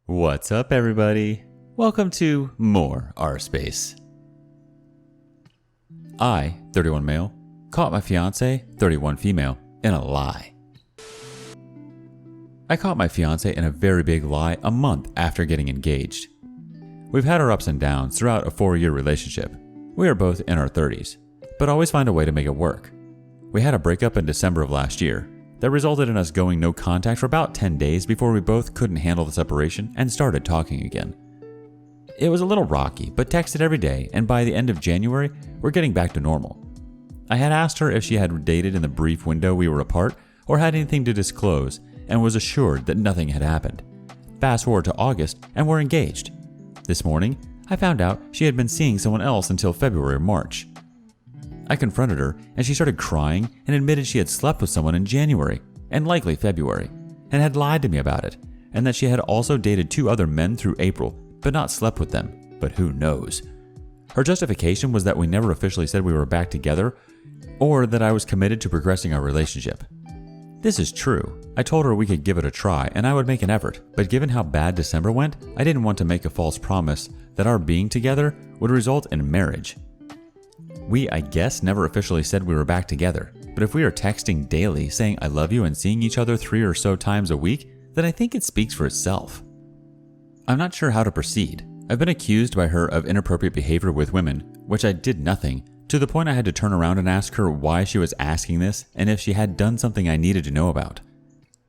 What's up, everybody? Welcome to more rSpace. I, 31 male, caught my fiancée, 31 female, in a lie. I caught my fiancée in a very big lie a month after getting engaged. We've had our ups and downs throughout a 4-year relationship. We are both in our 30s, but always find a way to make it work. We had a breakup in December of last year that resulted in us going no contact for about 10 days before we both couldn't handle the separation and started talking again. It was a little rocky, but texted every day, and by the end of January, we're getting back to normal. I had asked her if she had dated in the brief window we were apart or had anything to disclose, and was assured that nothing had happened. Fast forward to August, and we're engaged. This morning, I found out she had been seeing someone else until February or March. I confronted her, and she started crying and admitted she had slept with someone in January, and likely February, and had lied to me about it, and that she had also dated 2 other men through April, but not slept with them, but who knows. Her justification was that we never officially said we were back together, or that I was committed to progressing our relationship. This is true. I told her we could give it a try and I would make an effort, but given how bad December went, I didn't want to make a false promise that our being together would result in marriage. We, I guess, never officially said we were back together, but if we are texting daily saying I love you and seeing each other 3 or so times a week, then I think it speaks for itself. I'm not sure how to proceed. I've been accused by her of inappropriate behavior with women, which I did nothing, to the point I had to turn around and ask her why she was asking this and if she had done something I needed to know about.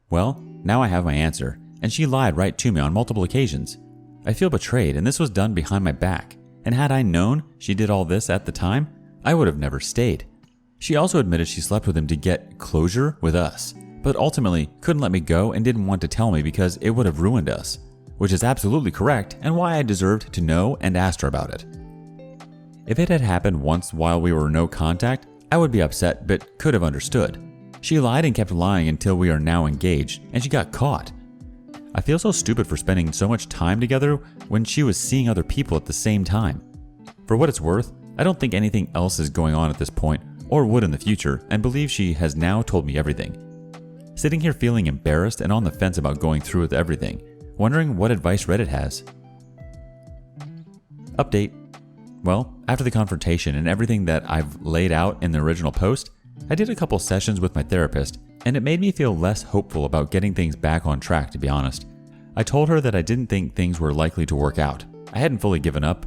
Well, now I have my answer, and she lied right to me on multiple occasions. I feel betrayed, and this was done behind my back, and had I known she did all this at the time, I would have never stayed. She also admitted she slept with him to get closure with us, but ultimately couldn't let me go and didn't want to tell me because it would have ruined us, which is absolutely correct and why I deserved to know and asked her about it. If it had happened once while we were no contact, I would be upset but could have understood. She lied and kept lying until we are now engaged, and she got caught. I feel so stupid for spending so much time together when she was seeing other people at the same time. For what it's worth, I don't think anything else is going on at this point, or would in the future, and believe she has now told me everything. Sitting here feeling embarrassed and on the fence about going through with everything, wondering what advice Reddit has. Update. Well, after the confrontation and everything that I've laid out in the original post, I did a couple sessions with my therapist, and it made me feel less hopeful about getting things back on track, to be honest. I told her that I didn't think things were likely to work out. I hadn't fully given up.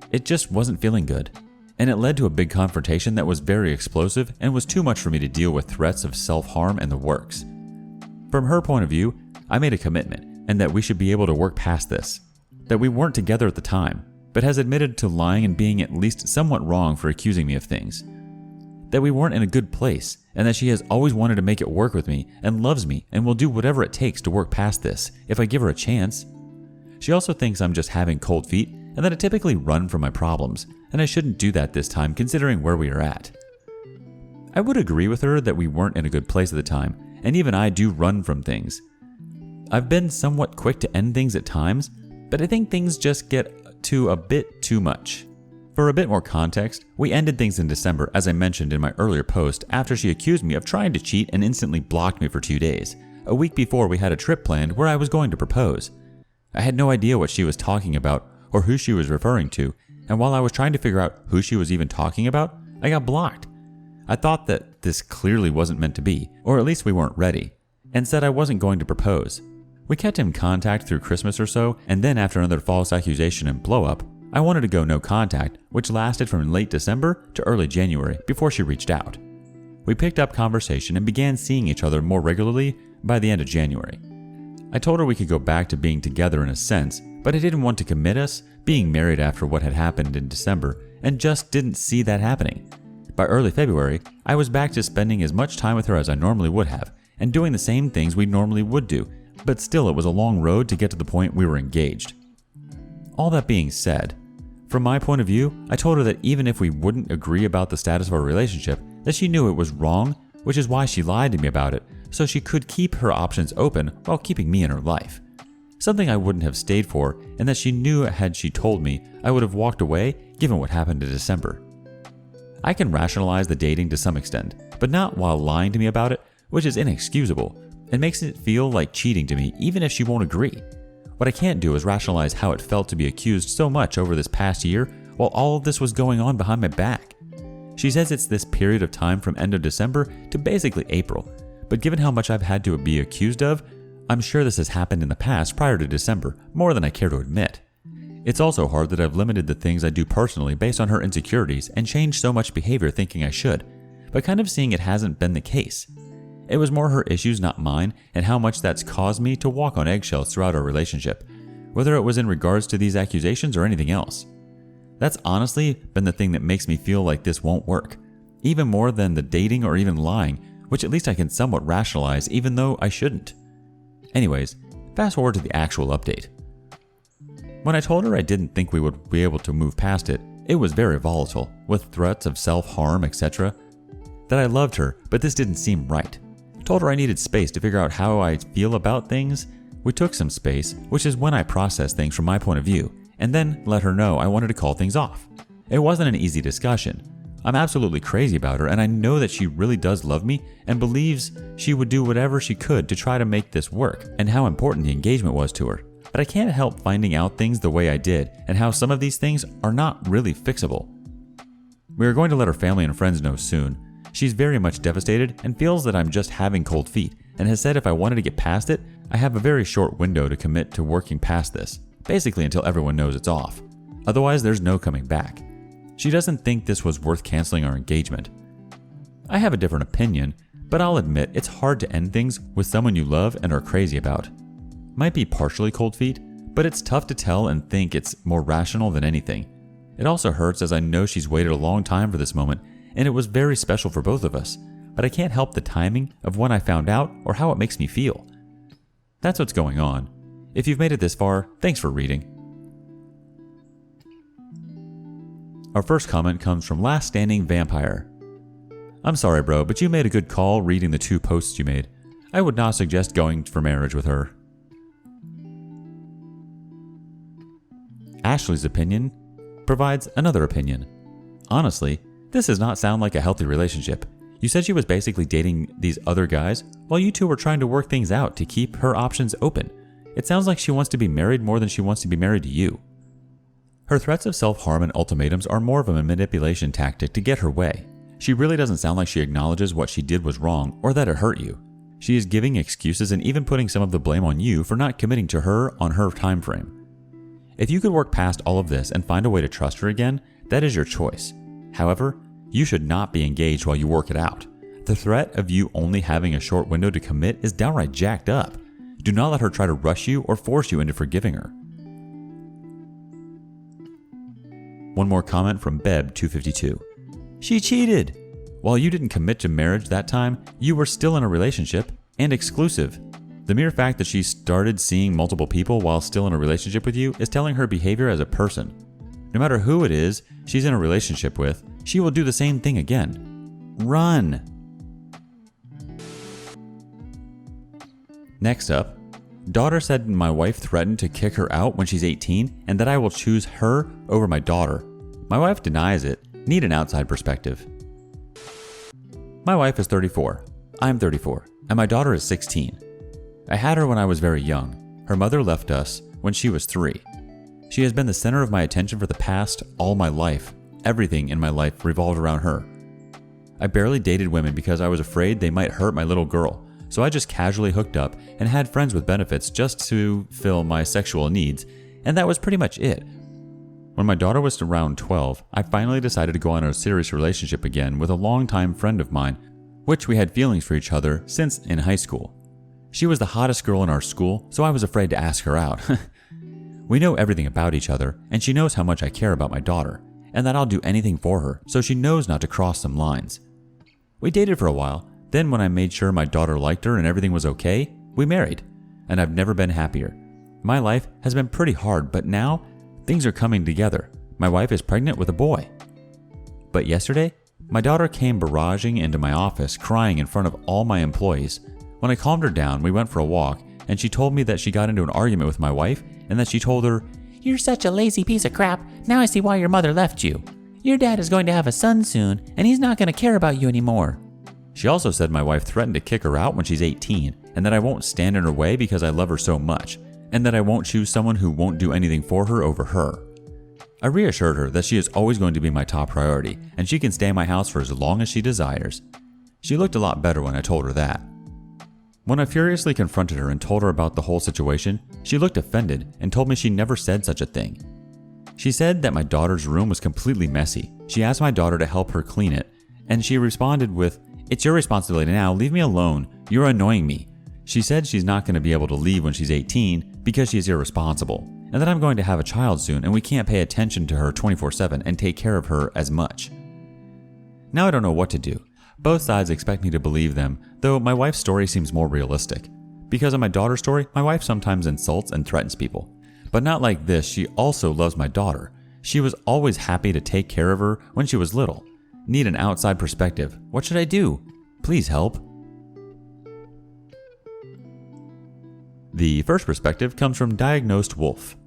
It just wasn't feeling good. And it led to a big confrontation that was very explosive and was too much for me to deal with threats of self-harm and the works. From her point of view, I made a commitment and that we should be able to work past this. That we weren't together at the time, but has admitted to lying and being at least somewhat wrong for accusing me of things. That we weren't in a good place and that she has always wanted to make it work with me and loves me and will do whatever it takes to work past this if I give her a chance. She also thinks I'm just having cold feet and that I typically run from my problems, and I shouldn't do that this time considering where we are at. I would agree with her that we weren't in a good place at the time, and even I do run from things. I've been somewhat quick to end things at times, but I think things just get to a bit too much. For a bit more context, we ended things in December, as I mentioned in my earlier post, after she accused me of trying to cheat and instantly blocked me for 2 days, a week before we had a trip planned where I was going to propose. I had no idea what she was talking about or who she was referring to, and while I was trying to figure out who she was even talking about, I got blocked. I thought that this clearly wasn't meant to be, or at least we weren't ready, and said I wasn't going to propose. We kept in contact through Christmas or so, and then after another false accusation and blow-up, I wanted to go no contact, which lasted from late December to early January before she reached out. We picked up conversation and began seeing each other more regularly by the end of January. I told her we could go back to being together in a sense, but I didn't want to commit us being married after what had happened in December and just didn't see that happening. By early February, I was back to spending as much time with her as I normally would have and doing the same things we normally would do, but still it was a long road to get to the point we were engaged. All that being said, from my point of view, I told her that even if we wouldn't agree about the status of our relationship, that she knew it was wrong, which is why she lied to me about it, so she could keep her options open while keeping me in her life. Something I wouldn't have stayed for, and that she knew had she told me, I would have walked away given what happened in December. I can rationalize the dating to some extent, but not while lying to me about it, which is inexcusable, It makes it feel like cheating to me, even if she won't agree. What I can't do is rationalize how it felt to be accused so much over this past year while all of this was going on behind my back. She says it's this period of time from end of December to basically April, but given how much I've had to be accused of, I'm sure this has happened in the past prior to December, more than I care to admit. It's also hard that I've limited the things I do personally based on her insecurities and changed so much behavior thinking I should, but kind of seeing it hasn't been the case. It was more her issues, not mine, and how much that's caused me to walk on eggshells throughout our relationship, whether it was in regards to these accusations or anything else. That's honestly been the thing that makes me feel like this won't work, even more than the dating or even lying, which at least I can somewhat rationalize even though I shouldn't. Anyways, fast forward to the actual update. When I told her I didn't think we would be able to move past it, it was very volatile, with threats of self-harm, etc. That I loved her, but this didn't seem right. Told her I needed space to figure out how I feel about things. We took some space, which is when I process things from my point of view, and then let her know I wanted to call things off. It wasn't an easy discussion. I'm absolutely crazy about her, and I know that she really does love me and believes she would do whatever she could to try to make this work, and how important the engagement was to her. But I can't help finding out things the way I did, and how some of these things are not really fixable. We are going to let her family and friends know soon. She's very much devastated and feels that I'm just having cold feet, and has said if I wanted to get past it, I have a very short window to commit to working past this, basically until everyone knows it's off. Otherwise, there's no coming back. She doesn't think this was worth canceling our engagement. I have a different opinion, but I'll admit it's hard to end things with someone you love and are crazy about. Might be partially cold feet, but it's tough to tell and think it's more rational than anything. It also hurts as I know she's waited a long time for this moment, and it was very special for both of us, but I can't help the timing of when I found out or how it makes me feel. That's what's going on. If you've made it this far, thanks for reading. Our first comment comes from Last Standing Vampire. I'm sorry bro, but you made a good call reading the 2 posts you made. I would not suggest going for marriage with her. Ashley's opinion provides another opinion. Honestly, this does not sound like a healthy relationship. You said she was basically dating these other guys while you two were trying to work things out to keep her options open. It sounds like she wants to be married more than she wants to be married to you. Her threats of self-harm and ultimatums are more of a manipulation tactic to get her way. She really doesn't sound like she acknowledges what she did was wrong or that it hurt you. She is giving excuses and even putting some of the blame on you for not committing to her on her time frame. If you could work past all of this and find a way to trust her again, that is your choice. However, you should not be engaged while you work it out. The threat of you only having a short window to commit is downright jacked up. Do not let her try to rush you or force you into forgiving her. One more comment from Beb252. She cheated! While you didn't commit to marriage that time, you were still in a relationship and exclusive. The mere fact that she started seeing multiple people while still in a relationship with you is telling her behavior as a person. No matter who it is she's in a relationship with, she will do the same thing again. Run! Next up, daughter said my wife threatened to kick her out when she's 18 and that I will choose her over my daughter. My wife denies it. Need an outside perspective. My wife is 34. I'm 34, and my daughter is 16. I had her when I was very young. Her mother left us when she was 3. She has been the center of my attention for the past all my life. Everything in my life revolved around her. I barely dated women because I was afraid they might hurt my little girl, so I just casually hooked up and had friends with benefits just to fill my sexual needs, and that was pretty much it. When my daughter was around 12, I finally decided to go on a serious relationship again with a longtime friend of mine, which we had feelings for each other since in high school. She was the hottest girl in our school, so I was afraid to ask her out. We know everything about each other, and she knows how much I care about my daughter, and that I'll do anything for her, so she knows not to cross some lines. We dated for a while, then when I made sure my daughter liked her and everything was okay, we married, and I've never been happier. My life has been pretty hard, but now things are coming together. My wife is pregnant with a boy. But yesterday, my daughter came barraging into my office crying in front of all my employees. When I calmed her down, we went for a walk, and she told me that she got into an argument with my wife and that she told her, "You're such a lazy piece of crap. Now I see why your mother left you. Your dad is going to have a son soon, and he's not going to care about you anymore." She also said my wife threatened to kick her out when she's 18, and that I won't stand in her way because I love her so much, and that I won't choose someone who won't do anything for her over her. I reassured her that she is always going to be my top priority, and she can stay in my house for as long as she desires. She looked a lot better when I told her that. When I furiously confronted her and told her about the whole situation, she looked offended and told me she never said such a thing. She said that my daughter's room was completely messy. She asked my daughter to help her clean it, and she responded with, "It's your responsibility now, leave me alone, you're annoying me." She said she's not going to be able to leave when she's 18 because she's irresponsible, and that I'm going to have a child soon and we can't pay attention to her 24/7 and take care of her as much. Now I don't know what to do. Both sides expect me to believe them, though my wife's story seems more realistic. Because of my daughter's story, my wife sometimes insults and threatens people. But not like this, she also loves my daughter. She was always happy to take care of her when she was little. Need an outside perspective. What should I do? Please help. The first perspective comes from Diagnosed Wolf.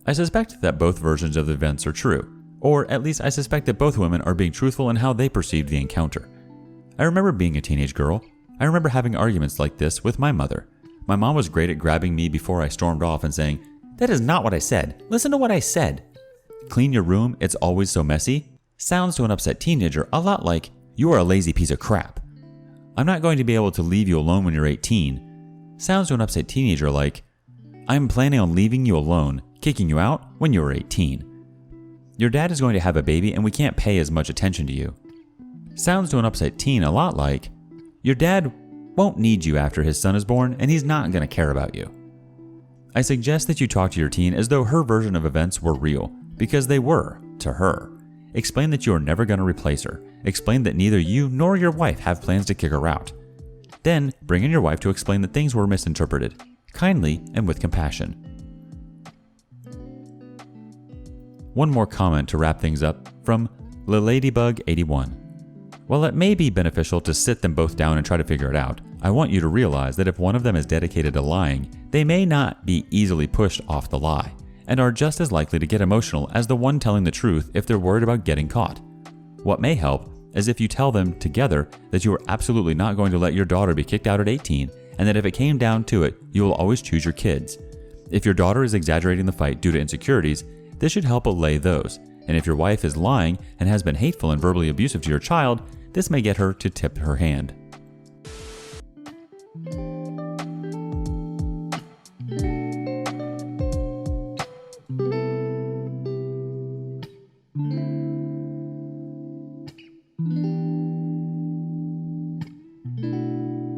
I suspect that both versions of the events are true, or at least I suspect that both women are being truthful in how they perceived the encounter. I remember being a teenage girl. I remember having arguments like this with my mother. My mom was great at grabbing me before I stormed off and saying, "That is not what I said. Listen to what I said." "Clean your room, it's always so messy," sounds to an upset teenager a lot like, "You are a lazy piece of crap." "I'm not going to be able to leave you alone when you're 18. Sounds to an upset teenager like, "I'm planning on leaving you alone, kicking you out when you're 18. Your dad is going to have a baby and we can't pay as much attention to you." Sounds to an upset teen a lot like, "Your dad won't need you after his son is born and he's not going to care about you." I suggest that you talk to your teen as though her version of events were real, because they were, to her. Explain that you are never going to replace her. Explain that neither you nor your wife have plans to kick her out. Then bring in your wife to explain that things were misinterpreted, kindly and with compassion. One more comment to wrap things up from LaLadybug81. While it may be beneficial to sit them both down and try to figure it out, I want you to realize that if one of them is dedicated to lying, they may not be easily pushed off the lie, and are just as likely to get emotional as the one telling the truth if they're worried about getting caught. What may help is if you tell them together that you are absolutely not going to let your daughter be kicked out at 18, and that if it came down to it, you will always choose your kids. If your daughter is exaggerating the fight due to insecurities, this should help allay those, and if your wife is lying and has been hateful and verbally abusive to your child, this may get her to tip her hand.